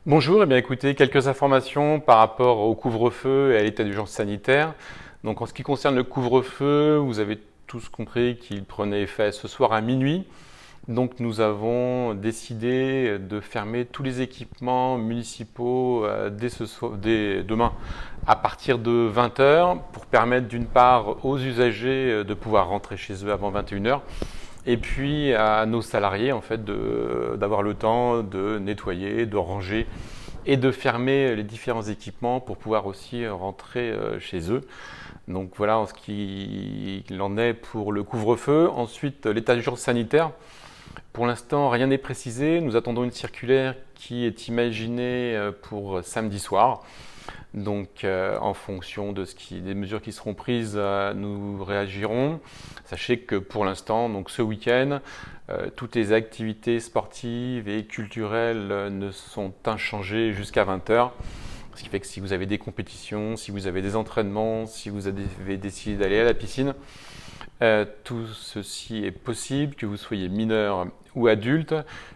Bonjour, eh bien écoutez, quelques informations par rapport au couvre-feu et à l'état d'urgence sanitaire. Donc en ce qui concerne le couvre-feu, vous avez tous compris qu'il prenait effet ce soir à minuit. Donc nous avons décidé de fermer tous les équipements municipaux dès demain à partir de 20 heures pour permettre d'une part aux usagers de pouvoir rentrer chez eux avant 21 heures et puis à nos salariés en fait d'avoir le temps de nettoyer, de ranger et de fermer les différents équipements pour pouvoir aussi rentrer chez eux. Donc voilà en ce qu'il en est pour le couvre-feu. Ensuite, l'état d'urgence sanitaire. Pour l'instant, rien n'est précisé. Nous attendons une circulaire qui est imaginée pour samedi soir. Donc, en fonction des mesures qui seront prises, nous réagirons. Sachez que pour l'instant, donc ce week-end, toutes les activités sportives et culturelles ne sont inchangées jusqu'à 20 heures. Ce qui fait que si vous avez des compétitions, si vous avez des entraînements, si vous avez décidé d'aller à la piscine, tout ceci est possible, que vous soyez mineur ou adulte,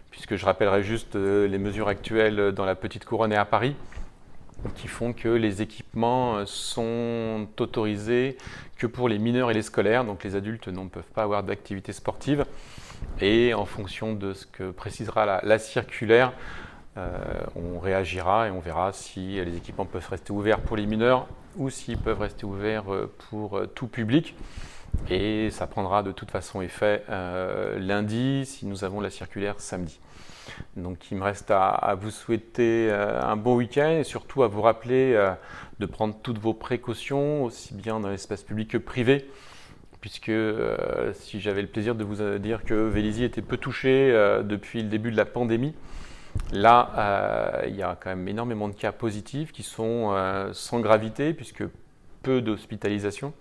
puisque je rappellerai juste les mesures actuelles dans la Petite Couronne et à Paris, qui font que les équipements sont autorisés que pour les mineurs et les scolaires, donc les adultes ne peuvent pas avoir d'activité sportive. Et en fonction de ce que précisera la circulaire, on réagira et on verra si les équipements peuvent rester ouverts pour les mineurs ou s'ils peuvent rester ouverts pour tout public. Et ça prendra de toute façon effet lundi si nous avons la circulaire samedi. Donc il me reste à vous souhaiter un bon week-end et surtout à vous rappeler de prendre toutes vos précautions, aussi bien dans l'espace public que privé, puisque si j'avais le plaisir de vous dire que Vélizy était peu touché depuis le début de la pandémie, là il y a quand même énormément de cas positifs qui sont sans gravité, puisque peu d'hospitalisation,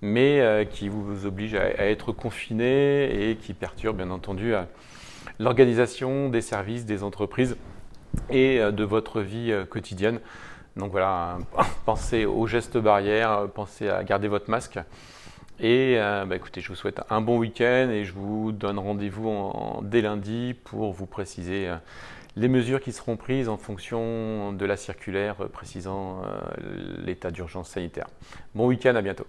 mais qui vous obligent à être confinés et qui perturbent bien entendu l'organisation des services, des entreprises et de votre vie quotidienne. Donc voilà, pensez aux gestes barrières, pensez à garder votre masque. Et écoutez, je vous souhaite un bon week-end et je vous donne rendez-vous dès lundi pour vous préciser les mesures qui seront prises en fonction de la circulaire précisant l'état d'urgence sanitaire. Bon week-end, à bientôt.